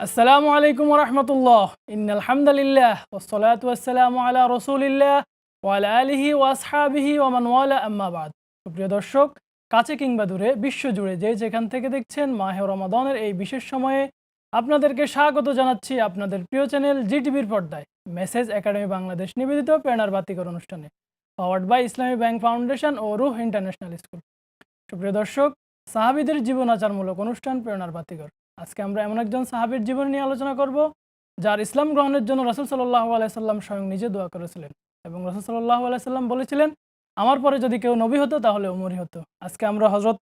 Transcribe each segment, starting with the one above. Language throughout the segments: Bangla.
আসসালামু আলাইকুম ওয়া রাহমাতুল্লাহ। ইন্নাল হামদালিল্লাহ ওয়াসসালাতু ওয়াসসালামু আলা রাসূলিল্লাহ ওয়া আলা আলিহি ওয়া আসহাবিহি ওয়া মান ওয়ালা আম্মা বাদ। সুপ্রিয় দর্শক, কাছে কিংবা দূরে বিশ্বজুড়ে যে যেখান থেকে দেখছেন, মাহে রমাদানের এই বিশেষ সময়ে আপনাদেরকে স্বাগত জানাচ্ছি আপনাদের প্রিয় চ্যানেল জিটিভির পর্দায় মেসেজ একাডেমি বাংলাদেশ নিবেদিত প্রেরণার বাতিকর অনুষ্ঠানে, powered by Islami bank foundation ও রুহ ইন্টারন্যাশনাল স্কুল। সুপ্রিয় দর্শক, সাহাবীদের জীবন আচারমূলক অনুষ্ঠান প্রেরণার বাতিকর। আজকে আমরা এমন একজন সাহাবীর জীবন নিয়ে আলোচনা করব, যার ইসলাম গ্রহণের জন্য রাসূল সাল্লাল্লাহু আলাইহি সাল্লাম স্বয়ং নিজে দোয়া করেছিলেন এবং রাসূল সাল্লাল্লাহু আলাইহি সাল্লাম বলেছিলেন, আমার পরে যদি কেউ নবী হতো তাহলে ওমরই হতো। আজকে আমরা হযরত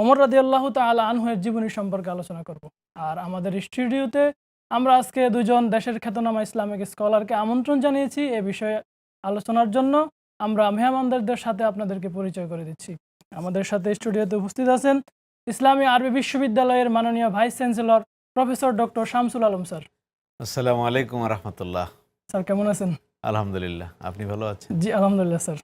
ওমর রাদিয়াল্লাহু তাআলা আনহু-এর জীবনী সম্পর্কে আলোচনা করব। আর আমাদের স্টুডিওতে আমরা আজকে দুজন দেশের খ্যাতনামা ইসলামিক স্কলারকে আমন্ত্রণ জানিয়েছি এ বিষয়ে আলোচনার জন্য। আমরা মেহমানদের সাথে আপনাদেরকে পরিচয় করে দিচ্ছি। আমাদের সাথে স্টুডিওতে উপস্থিত আছেন ইসলামী আরবি বিশ্ববিদ্যালয়ের মাননীয় vice chancellor professor doctor Shamsul Alam sir. আসসালামু আলাইকুম ওয়া রাহমাতুল্লাহ। স্যার কেমন আছেন? আলহামদুলিল্লাহ, আপনি ভালো আছেন? জি আলহামদুলিল্লাহ স্যার।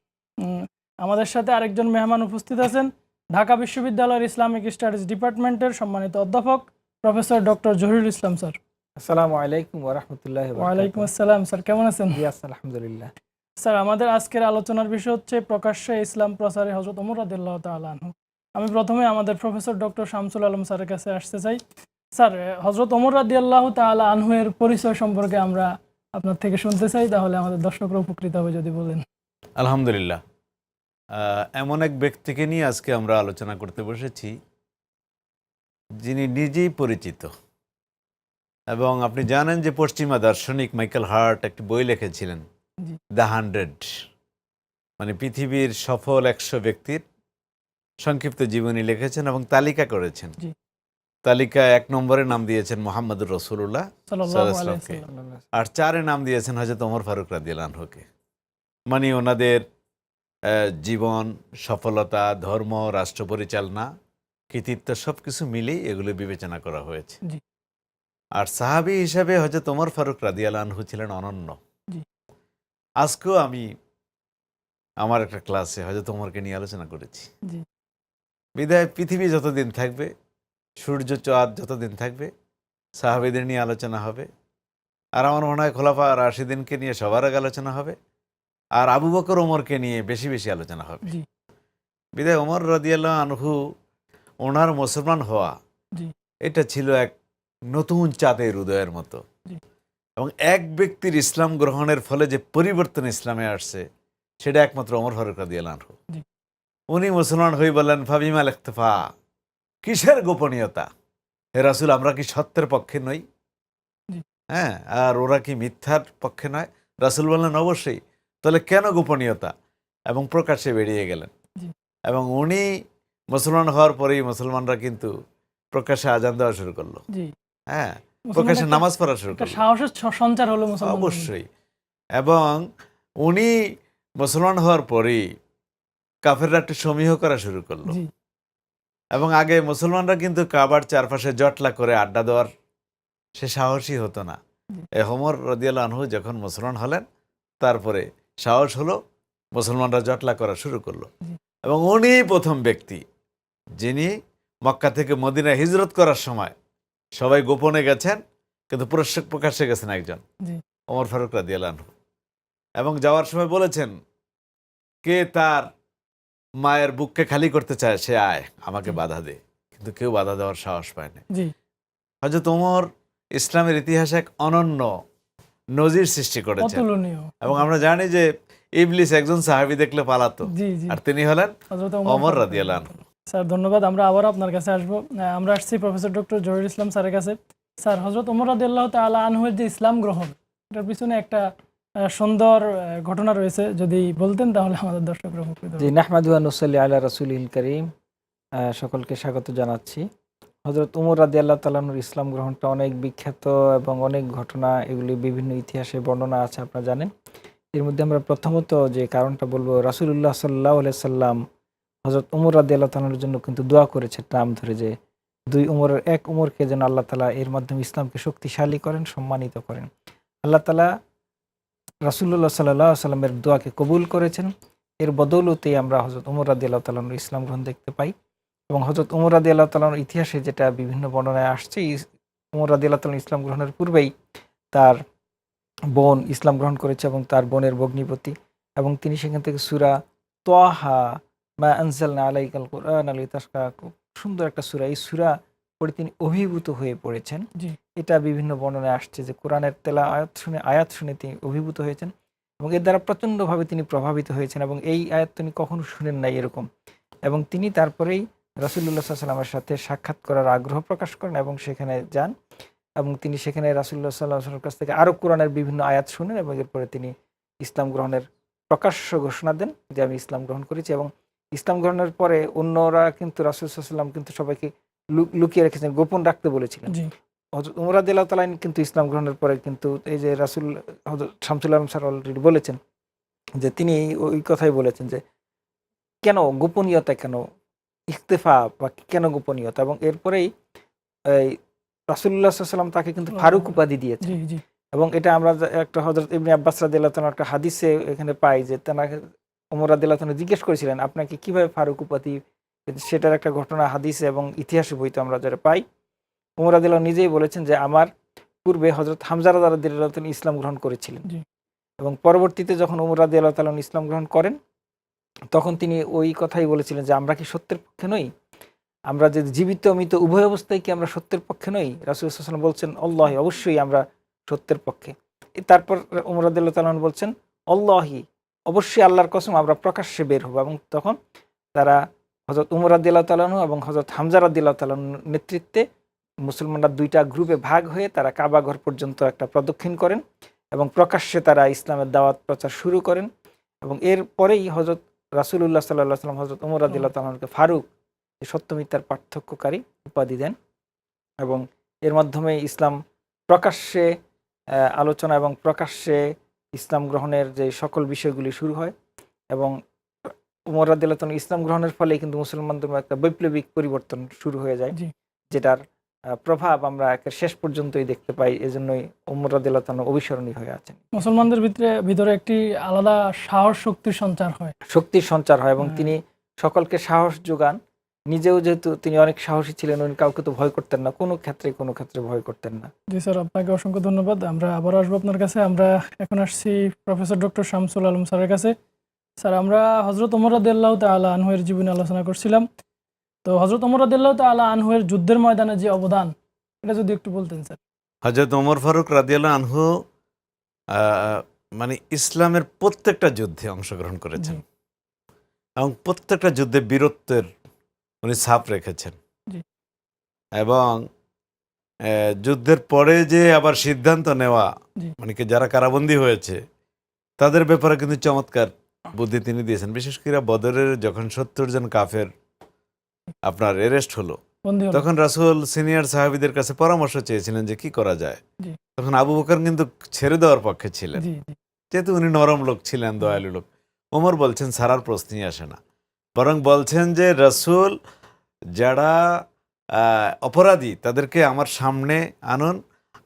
আমাদের সাথে আরেকজন মেহমান উপস্থিত আছেন ঢাকা বিশ্ববিদ্যালয়ের ইসলামিক স্টাডিজ ডিপার্টমেন্টের সম্মানিত অধ্যাপক প্রফেসর ডক্টর জহিরুল ইসলাম স্যার। আসসালামু আলাইকুম ওয়া রাহমাতুল্লাহি ওয়া বারাকাতুহু। ওয়ালাইকুম আসসালাম স্যার, কেমন আছেন? জি আলহামদুলিল্লাহ। স্যার, আমাদের আজকের আলোচনার বিষয় হচ্ছে প্রকাশ্যে ইসলাম প্রচারে হযরত ওমর রাদিয়াল্লাহু তাআলা আনহু। আমি প্রথমে আমাদের প্রফেসর ডক্টর শামসুল আলম স্যারের কাছে আসতে চাই। স্যার, হযরত ওমর রাদিয়াল্লাহু তাআলা আনহু এর পরিচয় সম্পর্কে আমরা আপনার থেকে শুনতে চাই, তাহলে আমাদের দর্শকরা উপকৃত হবে যদি বলেন। আলহামদুলিল্লাহ, এমন এক ব্যক্তিকে নিয়ে আজকে আমরা আলোচনা করতে বসেছি যিনি নিজেই পরিচিত, এবং আপনি জানেন যে পশ্চিমা দার্শনিক মাইকেল হার্ট একটি বই লিখেছিলেন, জি। দ্য 100, মানে পৃথিবীর সফল 100 ব্যক্তির সংক্ষিপ্ত জীবনী লিখেছেন এবং তালিকা করেছেন। জি। তালিকায় 1 নম্বরে নাম দিয়েছেন মুহাম্মদুর রাসূলুল্লাহ সাল্লাল্লাহু আলাইহি সাল্লাল্লাহু আলাইহি ওয়াসাল্লাম। ওয়াসাল্লাম, আর 4 নাম দিয়েছেন হযরত ওমর ফারুক রাদিয়াল্লাহু আনহুকে। মানে ওনাদের জীবন, সফলতা, ধর্ম, রাষ্ট্র পরিচালনা, কৃতিত্ব সবকিছু মিলেই এগুলো বিবেচনা করা হয়েছে। জি। আর সাহাবী হিসাবে হযরত ওমর ফারুক রাদিয়াল্লাহু আনহু ছিলেন অনন্য। জি। আজকেও আমি আমার একটা ক্লাসে হযরত ওমরকে নিয়ে আলোচনা করেছি। জি। বিধায় পৃথিবী যতদিন থাকবে, সূর্য চাঁদ যতদিন থাকবে, সাহাবীদের নিয়ে আলোচনা হবে। আর আমার মনে হয় খোলাফা রাশিদিনকে নিয়ে সবার আগে আলোচনা হবে, আর আবু বকর ওমরকে নিয়ে বেশি বেশি আলোচনা হবে। জি। বিধায় ওমর রাদিয়াল্লাহু আনহু, ওনার মুসলমান হওয়া, জি। এটা ছিল এক নতুন চাঁদের উদয়ের মতো। জি। এবং এক ব্যক্তির ইসলাম গ্রহণের ফলে যে পরিবর্তন ইসলামে আসছে, সেটা একমাত্র ওমর ফারুক রাদিয়াল্লাহু আনহু। জি। উনি মুসলমান হয়ে বললেন, ফাবিমাল ইখতিফা, কিসের গোপনীয়তা? হে রাসূল, আমরা কি সত্যের পক্ষে নই? জি। হ্যাঁ, আর ওরা কি মিথ্যার পক্ষে নয়? রাসূল বললেন, অবশ্যই। তাহলে কেন গোপনীয়তা? এবং প্রকাশ্যে বেরিয়ে গেলেন। জি। এবং উনি মুসলমান হওয়ার পরেই মুসলমানরা কিন্তু প্রকাশ্যে আজান দেওয়া শুরু করলো। জি। হ্যাঁ, প্রকাশ্যে নামাজ পড়া শুরু একটা করলো। সাহসের সঞ্চার হলো মুসলমান। অবশ্যই। এবং উনি মুসলমান হওয়ার পরেই কাফেররা একটু সমীহ করা শুরু করলো। জি। এবং আগে মুসলমানরা কিন্তু কাবার চারপাশে জটলা করে আড্ডা দেওয়ার সে সাহসী হতো না। ওমর রাদিয়াল্লাহু আনহু যখন মুসলমান হলেন, তারপরে সাহস হলো, মুসলমানরা জটলা করা শুরু করলো। এবং উনি প্রথম ব্যক্তি যিনি মক্কা থেকে মদিনায় হিজরত করার সময় সবাই গোপনে গেছেন, কিন্তু প্রকাশ্যে গেছেন একজন, ওমর ফারুক রাদিয়াল্লাহু আনহু। এবং যাওয়ার সময় বলেছেন, কে তার মায়ের বুককে খালি করতে চায় সে আয়, আমাকে বাধা দে। কিন্তু কেউ বাধা দেওয়ার সাহস পায় না। হযরত ওমর ইসলামের ইতিহাসে এক অনন্য নজির সৃষ্টি করেছেন। এবং আমরা জানি যে ইবলিস একজন সাহাবী দেখলে পালাতো, আর তিনি হলেন ওমর রাদিয়াল্লাহু আনহু। স্যার ধন্যবাদ। আমরা আবার আপনার কাছে আসবো। আমরা আসছি প্রফেসর ডক্টর জহিরুল ইসলাম স্যারের কাছে। স্যার, হযরত ওমর রাদিয়াল্লাহু তাআলা আনহুর যে ইসলাম গ্রহণ, এটার পিছনে একটা সুন্দর ঘটনা রয়েছে, যদি বলতেন তাহলে আমাদের দর্শকরা উপকৃত হবে। জি, নাহমাদু ওয়া নুসাল্লি আলা রাসূলিল কারীম। সকলকে স্বাগত জানাচ্ছি। হযরত ওমর রাদিয়াল্লাহু তাআলা আনহুর ইসলাম গ্রহণটা অনেক বিখ্যাত এবং অনেক ঘটনা, এগুলি বিভিন্ন ইতিহাসে বর্ণনা আছে, আপনারা জানেন। এর মধ্যে আমরা প্রথমত যে কারণটা বলবো, রাসূলুল্লাহ সাল্লাল্লাহু আলাইহি সাল্লাম হযরত ওমর রাদিয়াল্লাহু তাআলার জন্য কিন্তু দোয়া করেছে নাম ধরে, যে 2 ওমরের 1 ওমরকে যেন আল্লাহ তাআলা এর মাধ্যমে ইসলামকে শক্তিশালী করেন, সম্মানিত করেন। আল্লাহ তাআলা রাসূলুল্লাহ সাল্লাল্লাহু আলাইহি সাল্লামের দোয়াকে কবুল করেছেন। এর বদৌলতেই আমরা হযরত ওমর রাদিয়াল্লাহু তাআলা আনহুর ইসলাম গ্রহণ দেখতে পাই। এবং হযরত ওমর রাদিয়াল্লাহু তাআলা আনহুর ইতিহাসে যেটা বিভিন্ন বর্ণনায় আসছে, ওমর রাদিয়াল্লাহু তাআলা ইসলাম গ্রহণের পূর্বেই তার বোন ইসলাম গ্রহণ করেছে এবং তার বোনের ভগ্নিপতি, এবং তিনি সেখান থেকে সূরা ত্বাহা মা আনজালনা আলাইকাল কুরআনা লিতাশকা, খুব সুন্দর একটা সূরা, এই সূরা পড়ে তিনি অভিভূত হয়ে পড়েছেন। জি এটা বিভিন্ন বর্ণনায় আসছে যে কোরআনের আয়াত শুনে তিনি অভিভূত হয়েছেন এবং এর দ্বারা প্রচণ্ডভাবে তিনি প্রভাবিত হয়েছেন, এবং এই আয়াত তিনি কখনো শুনেন নাই এরকম। এবং তিনি তারপরেই রাসূলুল্লাহ সাল্লাল্লাহু আলাইহি ওয়াসাল্লামের সাথে সাক্ষাৎ করার আগ্রহ প্রকাশ করেন এবং সেখানে যান, এবং তিনি সেখানে রাসূলুল্লাহ সাল্লাল্লাহু আলাইহি ওয়াসাল্লামের কাছ থেকে আরও কোরআনের বিভিন্ন আয়াত শুনেন, এবং এরপরে তিনি ইসলাম গ্রহণের প্রকাশ্য ঘোষণা দেন যে আমি ইসলাম গ্রহণ করেছি। এবং ইসলাম গ্রহণের পরে অন্যরা কিন্তু রাসূল সাল্লাল্লাহু আলাইহি ওয়াসাল্লাম কিন্তু সবাইকে লুকিয়ে রেখেছেন, গোপন রাখতে বলেছিলেন। জি হযরত ওমর রাদিয়াল্লাহু তাআলা কিন্তু ইসলাম গ্রহণের পরে কিন্তু এই যে রাসূল হযরত শামসুল আলম স্যার অলরেডি বলেছেন যে তিনি ওই কথাই বলেছেন যে কেন গোপনীয়তা, কেন ইখতিফা বা কেন গোপনীয়তা, এবং এরপরেই এই রাসূলুল্লাহ সাল্লাল্লাহু আলাইহি ওয়াসাল্লাম তাকে কিন্তু ফারুক উপাধি দিয়েছেন। জি জি এবং এটা আমরা একটা হযরত ইবনে আব্বাস রাদিয়াল্লাহু তাআলার একটা হাদিসে এখানে পাই যে তাকে ওমর রাদিয়াল্লাহু তাআলা জিজ্ঞেস করেছিলেন আপনাকে কিভাবে ফারুক উপাধি, সেটার একটা ঘটনা হাদিসে এবং ইতিহাসে বইতে আমরা যেটা পাই। ওমর রাদিয়াল্লাহু নিজেই বলেছেন যে আমার পূর্বে হযরত হামজা রাদিয়াল্লাহু তাআলা ইসলাম গ্রহণ করেছিলেন, জি এবং পরবর্তীতে যখন ওমর রাদিয়াল্লাহু তাআলা ইসলাম গ্রহণ করেন তখন তিনি ওই কথাই বলেছিলেন যে আমরা কি সত্যের পক্ষে নই, আমরা যে জীবিত মৃত উভয় অবস্থায় কি আমরা সত্যের পক্ষে নই? রাসূল সাল্লাল্লাহু আলাইহি ওয়াসাল্লাম বলছেন আল্লাহি, অবশ্যই আমরা সত্যের পক্ষে। তারপর ওমর রাদিয়াল্লাহু তাআলা বলছেন আল্লাহি, অবশ্যই আল্লাহর কসম আমরা প্রকাশ্যে বের হব। এবং তখন তারা হযরত ওমর রাদিয়াল্লাহু তাআলা এবং হযরত হামজা রাদিয়াল্লাহু তাআলার নেতৃত্বে মুসলমানরা দুইটা গ্রুপে ভাগ হয়ে তারা কাবা ঘর পর্যন্ত একটা প্রদক্ষিণ করেন এবং প্রকাশ্যে তারা ইসলামের দাওয়াত প্রচার শুরু করেন। এবং এর পরেই হযরত রাসূলুল্লাহ সাল্লাল্লাহু আলাইহি ওয়াসাল্লাম হযরত ওমর রাদিয়াল্লাহু তাআলাকে ফারুক, সত্য মিথ্যার পার্থক্যকারী উপাধি দেন, এবং এর মাধ্যমে ইসলাম প্রকাশ্যে আলোচনা এবং প্রকাশ্যে ইসলাম গ্রহণের যে সকল বিষয়গুলি শুরু হয়। এবং ওমর রাদিয়াল্লাহু তাআলা ইসলাম গ্রহণের ফলে কিন্তু মুসলমানদের মধ্যে একটা বৈপ্লবিক পরিবর্তন শুরু হয়ে যায়, জি যেটার প্রভাব আমরা একের শেষ পর্যন্তই দেখতে পাই। এজন্যই ওমর রাদিয়াল্লাহু তাআলা অবিস্মরণীয় হয়ে আছেন। মুসলমানদের ভিতরে একটি আলাদা সাহস শক্তির সঞ্চার হয়। শক্তির সঞ্চার হয় এবং হ্যাঁ। তিনি সকলকে সাহস যোগান। নিজেও যেহেতু তিনি অনেক সাহসী ছিলেন, উনি কাউকে তো ভয় করতেন না, কোনো ক্ষেত্রে ভয় করতেন না। জি স্যার, আপনাকে অসংখ্য ধন্যবাদ। আমরা আবার আসবো আপনার কাছে। আমরা এখন আসছি প্রফেসর ডক্টর শামসুল আলম স্যারের কাছে। স্যার, আমরা হযরত ওমর রাদিয়াল্লাহু তাআলা আনহু-এর জীবনে আলোচনা করছিলাম। তো হযরত ওমর রাদিয়াল্লাহু তাআলা আনহু-এর যুদ্ধের ময়দানে যে অবদান, এটা যদি একটু বলতেন স্যার। হযরত ওমর ফারুক রাদিয়াল্লাহু আনহু মানে ইসলামের প্রত্যেকটা যুদ্ধে অংশগ্রহণ করেছেন জি এবং প্রত্যেকটা যুদ্ধে বীরত্বের উনি ছাপ রেখেছেন। জি এবং যুদ্ধের পরে যে আবার সিদ্ধান্ত নেওয়া, জি মানে কি যারা কারাবন্দী হয়েছে তাদের ব্যাপারে কিন্তু চমৎকার বুদ্ধি তিনি দিয়েছেন। বিশেষ করে বদরের যখন ৭০ জন কাফের আপনার এরেস্ট হলো, বন্দী হলো। তখন রাসূল সিনিয়র সাহাবীদের কাছে পরামর্শ চেয়েছিলেন যে কি করা যায়। জি তখন আবু বকর কিন্তু ছেড়ে দেওয়ার পক্ষে ছিলেন, জি জি যেহেতু উনি নরম লোক ছিলেন, দয়ালু লোক। ওমর বলছেন ছাড়ার প্রশ্নই আসে না, বরং বলছেন যে রাসূল যারা অপরাধী তাদেরকে আমার সামনে আনুন,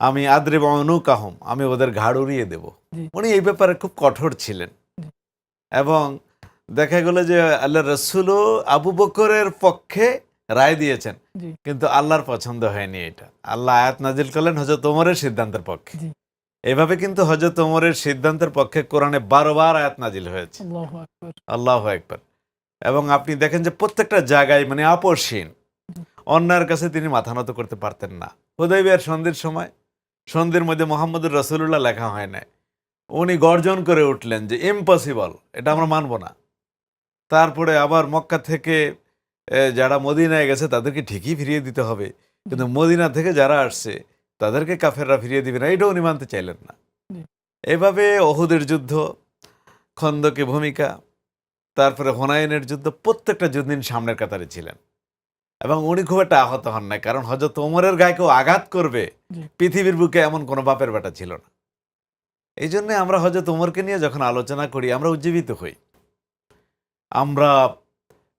আমি আদরিব উনুকাহুম, আমি ওদের ঘাড় উড়িয়ে দেব। জি উনি এই ব্যাপারে খুব কঠোর ছিলেন। জি এবং দেখা গেল যে আল্লাহ রসুলও আবু বকরের পক্ষে রায় দিয়েছেন, জি কিন্তু আল্লাহর পছন্দ হয়নি এটা। আল্লাহ আয়াত নাজিল করলেন হযরত ওমরের সিদ্ধান্তের পক্ষে। জি এভাবে কিন্তু হযরত ওমরের সিদ্ধান্তের পক্ষে কোরআনে ১২ বার আয়াত নাজিল হয়েছে। আল্লাহু আকবার। আল্লাহু আকবার। এবং আপনি দেখেন যে প্রত্যেকটা জায়গায় মানে আপসহীন, অন্যায়ের কাছে তিনি মাথা নত করতে পারতেন না। হুদায়বিয়ার সন্ধির সময় সন্ধির মধ্যে মুহাম্মদুর রাসূলুল্লাহ লেখা হয় না, উনি গর্জন করে উঠলেন যে ইম্পসিবল, এটা আমরা মানব না। তারপরে আবার মক্কা থেকে যারা মদিনায় গেছে তাদেরকে ঠিকই ফিরিয়ে দিতে হবে, কিন্তু মদিনা থেকে যারা আসছে তাদেরকে কাফেররা ফিরিয়ে দিবে না, এটাও উনি মানতে চাইলেন না। জি এভাবে ওহুদের যুদ্ধ, খন্দকে ভূমিকা, তারপরে হুনাইনের যুদ্ধ, প্রত্যেকটা যুদ্ধ সামনের কাতারে ছিলেন। এবং উনি খুব একটা আহত হন নাই, কারণ হযরত ওমরের গায়ে কেউ আঘাত করবে জি পৃথিবীর বুকে এমন কোনো বাপের বেটা ছিল না। এই জন্য আমরা হযরত ওমরকে নিয়ে যখন আলোচনা করি আমরা উজ্জীবিত হই, আমরা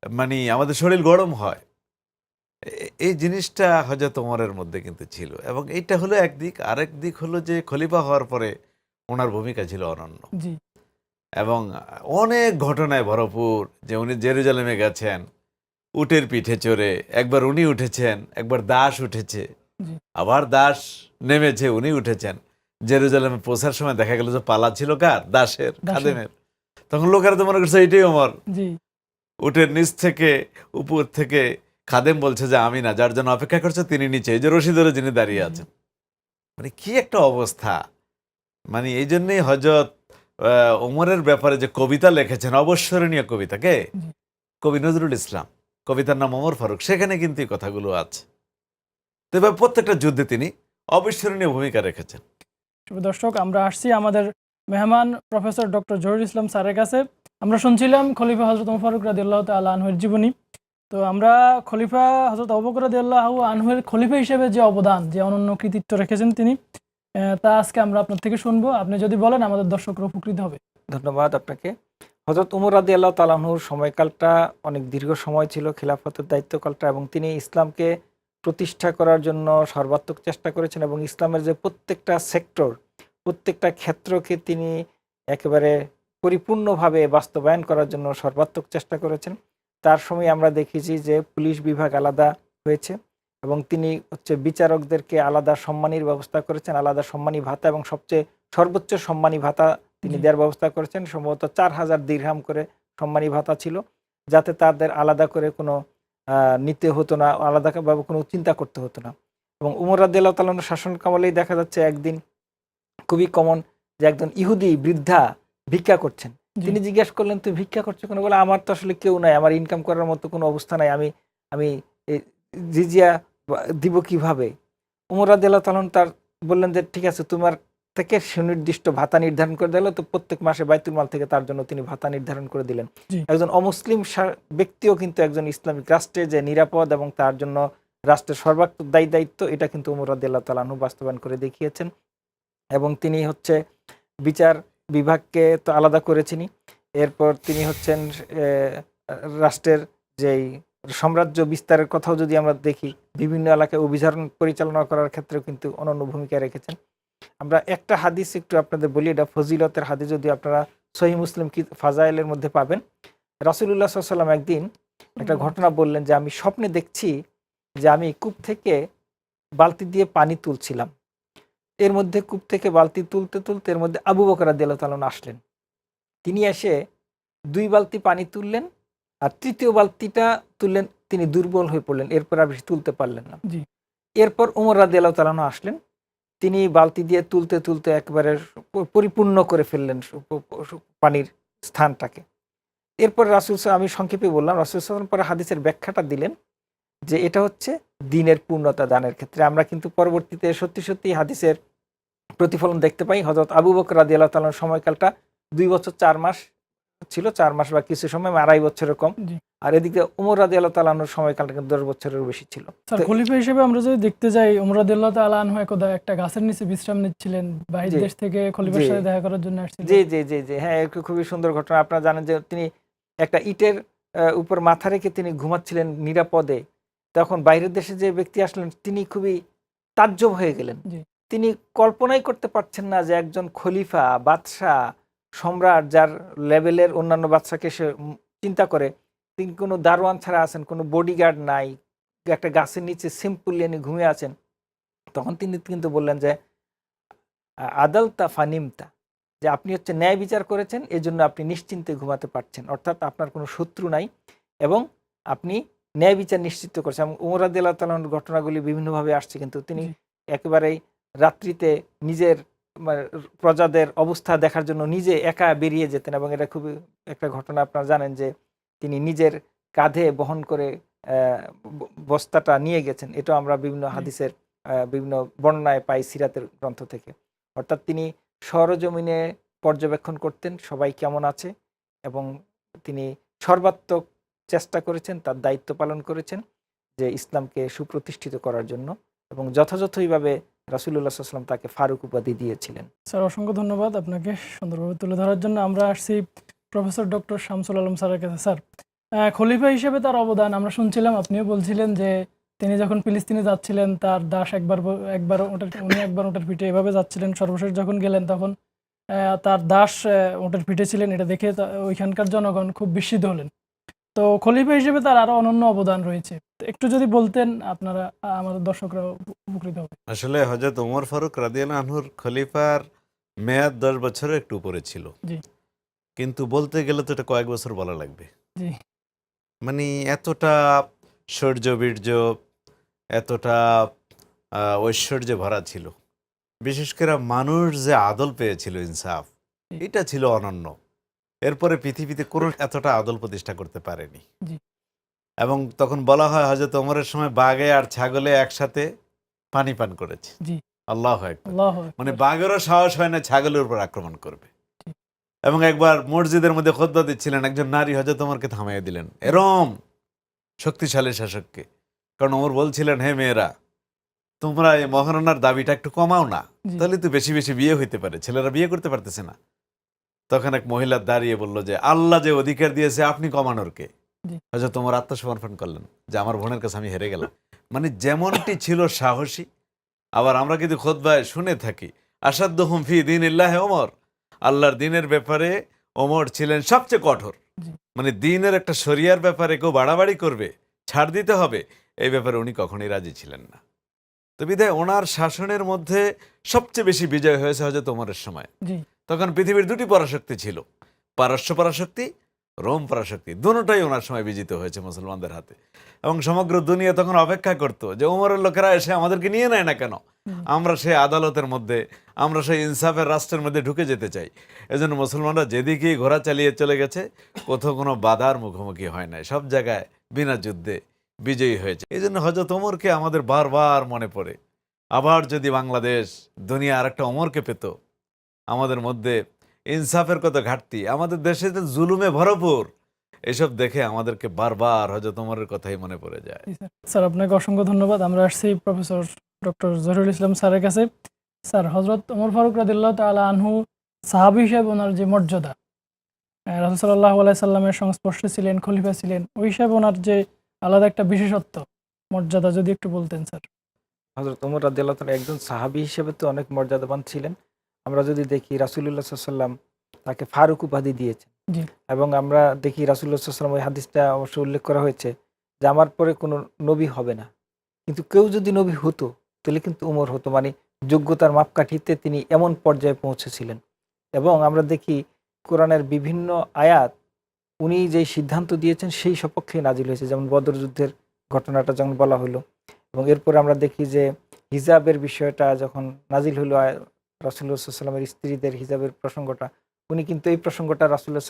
মানে আমাদের শরীর গরম হয়। এই জিনিসটা হযরত ওমরের মধ্যে কিন্তু ছিল। এবং এইটা হলো একদিক। আরেক দিক হলো যে খলিফা হওয়ার পরে ওনার ভূমিকা ছিল অনন্য জি এবং অনেক ঘটনায় ভরপুর। যে উনি জেরুজালেমে গেছেন উটের পিঠে চড়ে, একবার উনি উঠেছেন, একবার দাস উঠেছে, জি। আবার দাস নেমেছে, উনি উঠেছেন। জেরুজালেমে পৌঁছার সময় দেখা গেল যে পালা ছিল কার? দাসের, খাদেমের। তখন লোকেরা তো মনে করছে এইটাই ওমর। জি উটের নিচ থেকে, উপর থেকে খাদেম বলছে যে আমি না, যার জন্য অপেক্ষা করছে তিনি নিচে, এই যে রশি ধরে যিনি দাঁড়িয়ে আছেন। মানে কি একটা অবস্থা! মানে এই জন্যই হযরত ওমরের ব্যাপারে যে কবিতা লিখেছেন, অবস্মরণীয় কবিতা, কে? জি। কবি নজরুল ইসলাম। কবিতার নাম ওমর ফারুক। সেখানে কিন্তু এই কথাগুলো আছে। তো এবার প্রত্যেকটা যুদ্ধে তিনি অবিস্মরণীয় ভূমিকা রেখেছেন। শুভ দর্শক, আমরা আসছি আমাদের মেহমান প্রফেসর ডক্টর জহিরুল ইসলাম স্যারের কাছে। আমরা শুনছিলাম খলিফা হযরত ওমর ফারুক রাদিয়াল্লাহু তাআলা আনহুর জীবনী। তো আমরা খলিফা হযরত আবু বকর রাদিয়াল্লাহু আনহুর খলিফা হিসেবে যে অবদান, যে অনন্য কৃতিত্ব রেখেছেন তিনি, তা আজকে আমরা আপনার থেকে শুনবো। আপনি যদি বলেন আমাদের দর্শকরা উপকৃত হবে। ধন্যবাদ আপনাকে। হযরত ওমর রাদিয়াল্লাহু তাআলা আনহুর সময়কালটা অনেক দীর্ঘ সময় ছিল, খেলাফতের দায়িত্বকালটা, এবং তিনি ইসলামকে প্রতিষ্ঠা করার জন্য সর্বাত্মক চেষ্টা করেছেন এবং ইসলামের যে প্রত্যেকটা সেক্টর, প্রত্যেকটা ক্ষেত্রকে তিনি একেবারে পরিপূর্ণভাবে বাস্তবায়ন করার জন্য সর্বাত্মক চেষ্টা করেছেন। তার সময় আমরা দেখেছি যে পুলিশ বিভাগ আলাদা হয়েছে এবং তিনি বিচারকদেরকে আলাদা সম্মানীর ব্যবস্থা করেছেন, আলাদা সম্মানী ভাতা এবং সবচেয়ে সর্বোচ্চ সম্মানী ভাতা তিনি দেওয়ার ব্যবস্থা করেছেন। সম্ভবত 4000 দিরহাম করে সম্মানী ভাতা ছিল, যাতে তাদের আলাদা করে কোনো নিতে হতো না, আলাদাভাবে কোনো চিন্তা করতে হতো না। এবং উমর রাদিয়াল্লাহু তাআলা আনহুর শাসনকালেই দেখা যাচ্ছে একদিন খুবই কমন যে একজন ইহুদি বৃদ্ধা ভিক্ষা করছেন। জি। তিনি জিজ্ঞেস করলেন, তুই ভিক্ষা করছো কেন? বলে, আমার তো আসলে কেউ নাই, আমার ইনকাম করার মতো কোনো অবস্থা নাই, আমি আমি এই জিজিয়া দিব কিভাবে? উমর রাদিয়াল্লাহু তাআলা তার বললেন যে ঠিক আছে, তোমার থেকে সুনির্দিষ্ট ভাতা নির্ধারণ করে দিল। তো প্রত্যেক মাসে বাইতুল মাল থেকে তার জন্য তিনি ভাতা নির্ধারণ করে দিলেন। জি। একজন অমুসলিম ব্যক্তিও কিন্তু একজন ইসলামিক রাষ্ট্রে যে নিরাপদ এবং তার জন্য রাষ্ট্রের সর্বাত্মক দায়িত্ব, এটা কিন্তু উমর রাদিয়াল্লাহু তাআলা আনহু বাস্তবায়ন করে দেখিয়েছেন। এবং তিনি বিচার বিভাগকে তো আলাদা করেছেনই। এরপর তিনি রাষ্ট্রের যেই সাম্রাজ্য বিস্তারের কথাও যদি আমরা দেখি, বিভিন্ন এলাকায় অভিযান পরিচালনা করার ক্ষেত্রেও কিন্তু অনন্য ভূমিকা রেখেছেন। আমরা একটা হাদিস একটু আপনাদের বলি, এটা ফজিলতের হাদিস, যদি আপনারা সহিহ মুসলিম কি ফাজাইলের মধ্যে পাবেন। রাসূলুল্লাহ সাল্লাল্লাহু আলাইহি ওয়াসাল্লাম একদিন একটা ঘটনা বললেন যে আমি স্বপ্নে দেখছি যে আমি কূপ থেকে বালতি দিয়ে পানি তুলছিলাম। এর মধ্যে কূপ থেকে বালতি তুলতে তুলতে এর মধ্যে আবু বকর রাদিয়াল্লাহু তাআলা আসলেন। তিনি এসে 2 বালতি পানি তুললেন, আর 3য় বালতিটা তুললেন, তিনি দুর্বল হয়ে পড়লেন, এরপর আর বেশি তুলতে পারলেন না। জি। এরপর ওমর রাদিয়াল্লাহু তাআলা আসলেন, তিনি বালতি দিয়ে তুলতে তুলতে একেবারে পরিপূর্ণ করে ফেললেন পানির স্থানটাকে। এরপর আমি সংক্ষেপে বললাম, রাসূল সাল্লাল্লাহু আলাইহি ওয়াসাল্লাম পরে হাদিসের ব্যাখ্যাটা দিলেন যে এটা হচ্ছে দ্বীনের পূর্ণতা দানের ক্ষেত্রে। আমরা কিন্তু পরবর্তীতে সত্যি সত্যি হাদিসের প্রতিফলন দেখতে পাই। হযরত আবু বকর রাদিয়াল্লাহু তাআলার সময়কালটা 2 বছর 4 মাস ছিল, 4 মাস বা কিছু সময় 2.5 বছরের কম। জি। আর এদিকে ওমর রাদিয়াল্লাহু তাআলার সময়কালটা কিন্তু 10 বছরেরও বেশি ছিল। স্যার, খলিফা হিসেবে আমরা যদি দেখতে যাই, ওমর রাদিয়াল্লাহু তাআলা আনহু একদা একটা গাছের নিচে বিশ্রাম নিচ্ছিলেন, বাহির জি। দেশ থেকে খলিফার জি। সাথে দেখা করার জন্য আসছিলেন। জি, জি, জি, জি। হ্যাঁ, খুবই সুন্দর ঘটনা। আপনারা জানেন যে তিনি একটা ইটের উপর মাথা রেখে তিনি ঘুমাচ্ছিলেন নিরাপদে। তখন বাইরের দেশে যে ব্যক্তি আসলেন তিনি খুবই তাজ্জব হয়ে গেলেন। জি। তিনি কল্পনাই করতে পারছেন না যে একজন খলিফা, বাদশাহ, সম্রাট, যার লেভেলের অন্যান্য বাদশাকে সে চিন্তা করে, তিনি কোনো দারোয়ান ছাড়া আছেন, কোনো বডিগার্ড নাই, একটা গাছের নিচে সিম্পলি উনি ঘুমিয়ে আছেন। তখন তিনি কিন্তু বললেন যে আদালতা ফানিমতা, যে আপনি ন্যায় বিচার করেছেন, এজন্য আপনি নিশ্চিন্তে ঘুমাতে পারছেন। অর্থাৎ আপনার কোনো শত্রু নাই এবং আপনি ন্যায় বিচার নিশ্চিত করেছেন। এবং ওমর রাদিয়াল্লাহু তাআলার ঘটনাগুলি বিভিন্নভাবে আসছে, কিন্তু তিনি জি। একেবারেই রাত্রিতে নিজের প্রজাদের অবস্থা দেখার জন্য নিজে একা বেরিয়ে যেতেন। এবং এটা খুবই একটা ঘটনা, আপনারা জানেন যে তিনি নিজের কাঁধে বহন করে বস্তাটা নিয়ে গেছেন। এটা আমরা বিভিন্ন হাদিসের বিভিন্ন বর্ণনায় পাই, সিরাতের গ্রন্থ থেকে। অর্থাৎ তিনি সরজমিনে পর্যবেক্ষণ করতেন সবাই কেমন আছে, এবং তিনি সর্বাত্মক চেষ্টা করেছেন, তার দায়িত্ব পালন করেছেন যে ইসলামকে সুপ্রতিষ্ঠিত করার জন্য, এবং যথাযথভাবে রাসূলুল্লাহ সাল্লাল্লাহু আলাইহি ওয়াসাল্লাম তাকে ফারুক উপাধি দিয়েছিলেন। স্যার, অসংখ্য ধন্যবাদ আপনাকে সুন্দরভাবে তুলে ধরার জন্য। আমরা আসছি প্রফেসর ডক্টর শামসুল আলম স্যারের কাছে। স্যার, খলিফা হিসেবে তার অবদান আমরা শুনছিলাম, আপনিও বলছিলেন যে তিনি যখন ফিলিস্তিনে যাচ্ছিলেন তার দাস উনি একবার ওটার পিঠে এভাবে যাচ্ছিলেন, সর্বশেষ যখন গেলেন তখন তার দাস ওটার পিঠে ছিলেন। এটা দেখে ওইখানকার জনগণ খুব বিস্মিত হলেন। তো খলিফা হিসেবে তার আরো অনন্য অবদান রয়েছে। তো একটু যদি বলতেন আপনারা, আমাদের দর্শকরা উপকৃত হবে। আসলে হযরত ওমর ফারুক রাদিয়াল্লাহু আনহুর খলিফার মেয়াদ 10 বছরের একটু উপরে ছিল, জি কিন্তু বলতে গেলে তো এটা কয়েক বছর বলা লাগবে। জি মানে এতটা শৌর্য বীর্য, এতটা ঐশ্বর্যে ভরা ছিল, বিশেষ করে মানুষ যে আদল পেয়েছিল, ইনসাফ, জি। এটা ছিল অনন্য। এরপরে পৃথিবীতে কোনো এতটা আদল প্রতিষ্ঠা করতে পারেনি। জি এবং তখন বলা হয় হযরত ওমরের সময় বাঘে আর ছাগলে একসাথে পানি পান করেছে। জি আল্লাহু আকবার। আল্লাহু মানে আকবার। বাঘেরও সাহস হয় না ছাগলের উপর আক্রমণ করবে। এবং একবার মসজিদের মধ্যে খুতবা দিচ্ছিলেন, একজন নারী হযরত ওমরকে থামিয়ে দিলেন, এরম শক্তিশালী শাসককে। কারণ ওমর বলছিলেন, হে মেয়েরা, তোমরা এই মহারণার দাবিটা একটু কমাও না, জি তাহলে তো বেশি বেশি বিয়ে হইতে পারে, ছেলেরা বিয়ে করতে পারতেছে না। তখন এক মহিলা দাঁড়িয়ে বলল যে আল্লাহ যে অধিকার দিয়েছে আপনি কমানোর কে? জি হযরত ওমর আত্মসমর্পণ করলেন যে আমার বোনের কাছে আমি হেরে গেলাম। মানে যেমনটি ছিল সাহসী। আবার আমরা কিন্তু খুতবায় শুনে থাকি, আসাদ্দুহুম ফি দীনিল্লাহি ওমর, আল্লাহর দ্বীনের ব্যাপারে ওমর ছিলেন সবচেয়ে কঠোর। জি মানে দ্বীনের একটা শরিয়ার ব্যাপারে কেউ বাড়াবাড়ি করবে, ছাড় দিতে হবে, এই ব্যাপারে উনি কখনোই রাজি ছিলেন না। তো বিধায় ওনার শাসনের মধ্যে সবচেয়ে বেশি বিজয় হয়েছে হযরত ওমরের সময়। জি তখন পৃথিবীর দুটি পরাশক্তি ছিল, পারস্য পরাশক্তি, রোম পরাশক্তি, দুটোটাই ওনার সময় বিজিত হয়েছে মুসলমানদের হাতে। এবং সমগ্র দুনিয়া তখন অপেক্ষা করতো যে ওমরের লোকেরা এসে আমাদেরকে নিয়ে নেয় না কেন, জি আমরা সেই আদালতের মধ্যে, আমরা সেই ইনসাফের রাষ্ট্রের মধ্যে ঢুকে যেতে চাই। এজন্য মুসলমানরা যেদিকেই ঘোড়া চালিয়ে চলে গেছে, কোথাও কোনো বাধার মুখোমুখি হয় নাই, সব জায়গায় বিনা যুদ্ধে বিজয়ী হয়েছে। এই জন্য হযরত ওমরকে আমাদের বারবার মনে পড়ে। আবার যদি বাংলাদেশ, দুনিয়া আর একটা ওমরকে পেত, আমাদের মধ্যে ইনসাফের কত ঘাটতি, আমাদের দেশে তো জুলুমে ভরপুর, এসব দেখে আমাদেরকে বারবার হযরত ওমরের কথাই মনে পড়ে যায়। জি, স্যার। স্যার আপনাকে অসংখ্য ধন্যবাদ। আমরা আসছি প্রফেসর ডক্টর জহিরুল ইসলাম স্যারের কাছে। স্যার, হযরত ওমর ফারুক রাদিয়াল্লাহু তাআলা আনহু সাহাবী হিসেবে ওনার যে মর্যাদা, রাসূল সাল্লাল্লাহু আলাইহি সাল্লামের সংস্পর্শে ছিলেন, খলিফা ছিলেন, ওই হিসাবে ওনার যে আলাদা একটা বিশেষত্ব, মর্যাদা যদি একটু বলতেন স্যার। হযরত ওমর রাদিয়াল্লাহু তাআলা একজন সাহাবী হিসেবে তো অনেক মর্যাদাবান ছিলেন। আমরা যদি দেখি রাসূলুল্লাহ সাল্লাল্লাহু আলাইহি ওয়াসাল্লাম তাকে ফারুক উপাধি দিয়েছেন, জি এবং আমরা দেখি রাসূলুল্লাহ সাল্লাল্লাহু আলাইহি ওয়াসাল্লাম, ওই হাদিসটা অবশ্য উল্লেখ করা হয়েছে যে আমার পরে কোনো নবী হবে না, কিন্তু কেউ যদি নবী হতো তাহলে কিন্তু ওমর হতো। মানে যোগ্যতার মাপকাঠিতে তিনি এমন পর্যায়ে পৌঁছেছিলেন। এবং আমরা দেখি কোরআনের বিভিন্ন আয়াত উনি যেই সিদ্ধান্ত দিয়েছেন সেই সপক্ষে নাজিল হয়েছে, যেমন বদর যুদ্ধের ঘটনাটা যেমন বলা হলো। এবং এরপরে আমরা দেখি যে হিজাবের বিষয়টা যখন নাজিল হলো, রাসূলুল্লাহ সাল্লাল্লাহু আলাইহি ওয়াসাল্লামের স্ত্রীদের হিজাবের প্রসঙ্গটা, উনি কিন্তু এই প্রসঙ্গটা রাসূলের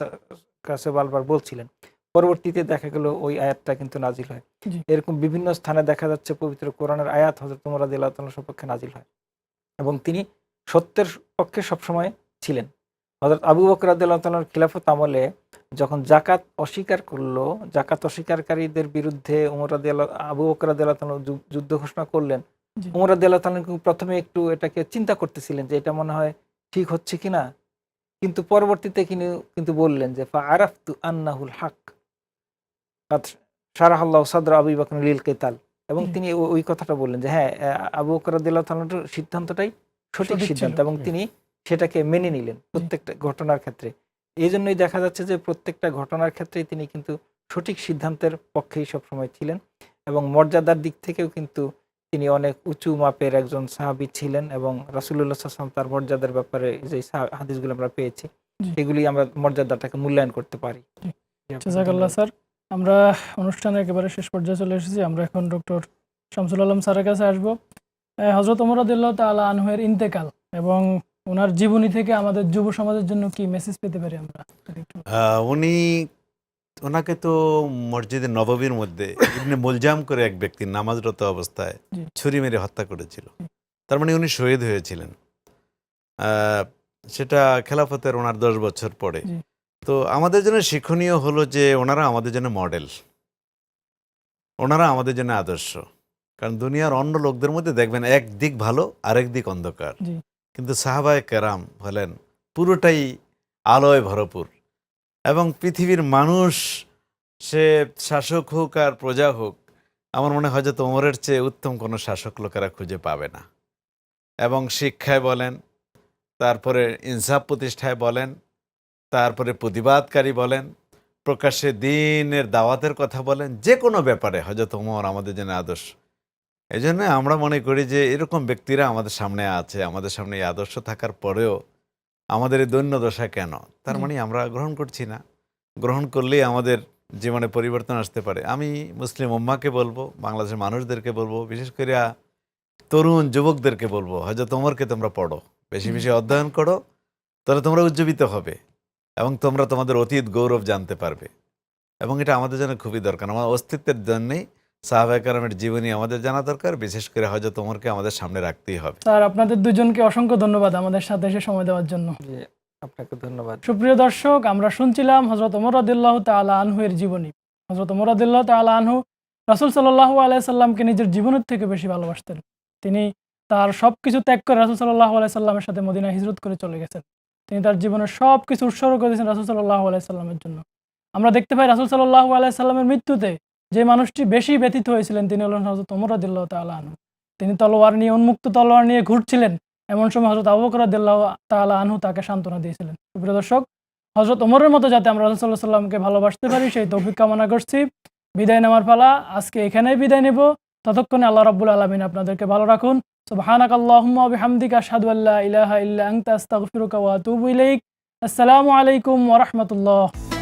কাছে বারবার বলছিলেন। পরবর্তীতে দেখা গেল ওই আয়াতটা কিন্তু নাজিল হয়। জি এরকম বিভিন্ন স্থানে দেখা যাচ্ছে পবিত্র কোরআনের আয়াত হযরত ওমর রাদিয়াল্লাহু তাআলার সপক্ষে নাজিল হয়, এবং তিনি সত্যের পক্ষে সবসময় ছিলেন। হযরত আবু বকর রাদিয়াল্লাহু তাআলার খিলাফত আমলে যখন জাকাত অস্বীকার করলো, জাকাত অস্বীকারীদের বিরুদ্ধে আবু বকর রাদিয়াল্লাহু তাআলা যুদ্ধ ঘোষণা করলেন। জি ওমর রাদিয়াল্লাহু তাআলা প্রথমে একটু এটাকে চিন্তা করতেছিলেন যে এটা মনে হয় ঠিক হচ্ছে কিনা, কিন্তু পরবর্তীতে কিন্তু বললেন যে ফাআরাফতু আন্নাহুল হক কাদ শারাহাল্লাহু সাদরা আবি বকর লিল কিতাল। এবং জি তিনি ওই কথাটা বললেন যে হ্যাঁ, আবু বকর রাদিয়াল্লাহু তাআলার সিদ্ধান্তটাই সঠিক সঠিক ছিল। সিদ্ধান্ত, এবং তিনি সেটাকে মেনে নিলেন প্রত্যেকটা ঘটনার ক্ষেত্রে। এই জন্যই দেখা যাচ্ছে যে প্রত্যেকটা ঘটনার ক্ষেত্রেই তিনি কিন্তু সঠিক সিদ্ধান্তের পক্ষেই সবসময় ছিলেন, এবং মর্যাদার দিক থেকেও কিন্তু তিনি অনেক উঁচু মাপের একজন সাহাবী ছিলেন। এবং রাসূলুল্লাহ সাল্লাল্লাহু আলাইহি ওয়াসাল্লাম তার মর্যাদার ব্যাপারে যে হাদিসগুলো আমরা পেয়েছি, জি এগুলি আমরা মর্যাদাটাকে মূল্যায়ন করতে পারি। জি। জি, আপনাকে জাযাকাল্লাহ ধন্যবাদ। স্যার। আমরা অনুষ্ঠানের একেবারে শেষ পর্যায়ে চলে এসেছি। আমরা এখন ডক্টর শামসুল আলম স্যারের কাছে আসবো। হযরত ওমর রাদিয়াল্লাহু তাআলা আনহু-এর ইন্তেকাল এবং ওনার জীবনী থেকে আমাদের যুব সমাজের জন্য কি মেসেজ পেতে পারি আমরা? যদি একটু উনি, ওনাকে তো মসজিদে নববীর মধ্যে ইবনে মুলজাম করে এক ব্যক্তি নামাজরত অবস্থায় জি ছুরি মেরে হত্যা করেছিল। তার মানে উনি শহীদ হয়েছিলেন। আহ, সেটা খেলাফতের ওনার 10 বছর পরে। জি তো আমাদের জন্য শিক্ষণীয় হলো যে ওনারা আমাদের জন্য মডেল, ওনারা আমাদের জন্য আদর্শ। কারণ দুনিয়ার অন্য লোকদের মধ্যে দেখবেন এক দিক ভালো, আরেক দিক অন্ধকার, জি কিন্তু সাহাবায়ে কেরাম হলেন পুরোটাই আলোয় ভরপুর। এবং পৃথিবীর মানুষ, সে শাসক হোক আর প্রজা হোক, আমার মনে হয় যে ওমরের চেয়ে উত্তম কোনো শাসক লোকেরা খুঁজে পাবে না। এবং শিক্ষায় বলেন, তারপরে ইনসাফ প্রতিষ্ঠায় বলেন, তারপরে প্রতিবাদকারী বলেন, প্রকাশ্যে দিনের দাওয়াতের কথা বলেন, যে কোনো ব্যাপারে হযরত ওমর আমাদের জন্য আদর্শ। এই জন্য আমরা মনে করি যে এরকম ব্যক্তিরা আমাদের সামনে আছে, আমাদের সামনে এই আদর্শ থাকার পরেও আমাদের এই দৈন্য দশা কেন? তার জি। মানে আমরা গ্রহণ করছি না। গ্রহণ করলেই আমাদের জীবনে পরিবর্তন আসতে পারে। আমি মুসলিম উম্মাহকে বলবো, বাংলাদেশের মানুষদেরকে বলবো, বিশেষ করে তরুণ যুবকদেরকে বলবো, হযরত ওমরকে তোমরা পড়ো, বেশি বেশি অধ্যয়ন করো, তাহলে তোমরা উজ্জীবিত হবে এবং তোমরা তোমাদের অতীত গৌরব জানতে পারবে। এবং এটা আমাদের জন্য খুবই দরকার। আমার অস্তিত্বের জন্যই সাহাবায়ে কেরামের জীবনী আমাদের জানা দরকার। বিশেষ করে হযরত ওমরকে আমাদের সামনে রাখতেই হবে। স্যার, আপনাদের দুজনকে অসংখ্য ধন্যবাদ আমাদের সাথে এসে সময় দেওয়ার জন্য। জি, আপনাকে ধন্যবাদ। সুপ্রিয় দর্শক, আমরা শুনছিলাম হযরত ওমর রাদিয়াল্লাহু তাআলা আনহু এর জীবনী। হযরত ওমর রাদিয়াল্লাহু তাআলা আনহু রাসূল সাল্লাল্লাহু আলাইহি সাল্লামকে নিজের জীবনের থেকে বেশি ভালোবাসতেন। তিনি তার সবকিছু ত্যাগ করে রাসূল সাল্লাল্লাহু আলাইহি সাল্লামের সাথে মদিনায় হিজরত করে চলে গেছেন। তিনি তার জীবনের সবকিছু উৎসর্গ করে দিয়েছেন রাসূল সাল্লাল্লাহু আলাইহি সাল্লামের জন্য। আমরা দেখতে পাই রাসূল সাল্লাল্লাহু আলাইহি সাল্লামের মৃত্যুতে যে মানুষটি বেশি ব্যথিত হয়েছিলেন তিনি হলেন হযরত ওমর রাদিয়াল্লাহু তাআলা আনহু। তিনি তলোয়ার নিয়ে, উন্মুক্ত তলোয়ার নিয়ে ঘুরছিলেন। এমন সময় হযরত আবু বকর রাদিয়াল্লাহু তাআলা আনহু তাকে সান্ত্বনা দিয়েছিলেন। সুপ্রিয় দর্শক, হযরত ওমরের মতো যাতে আমরা রাসূল সাল্লাল্লাহু আলাইহি সাল্লামকে ভালোবাসতে পারি সেই তৌফিক কামনা করছি। বিদায় নেওয়ার পালা, আজকে এখানেই বিদায় নেব। ততক্ষণে আল্লাহ রাব্বুল আলামিন আপনাদেরকে ভালো রাখুন। সুবহানাকাল্লাহুম্মা ওয়া বিহামদিকা আশহাদু আল্লা ইলাহা ইল্লা আনতা আস্তাগফিরুকা ওয়া আতুবু ইলাইক। আসসালামু আলাইকুম ওয়া রাহমাতুল্লাহ।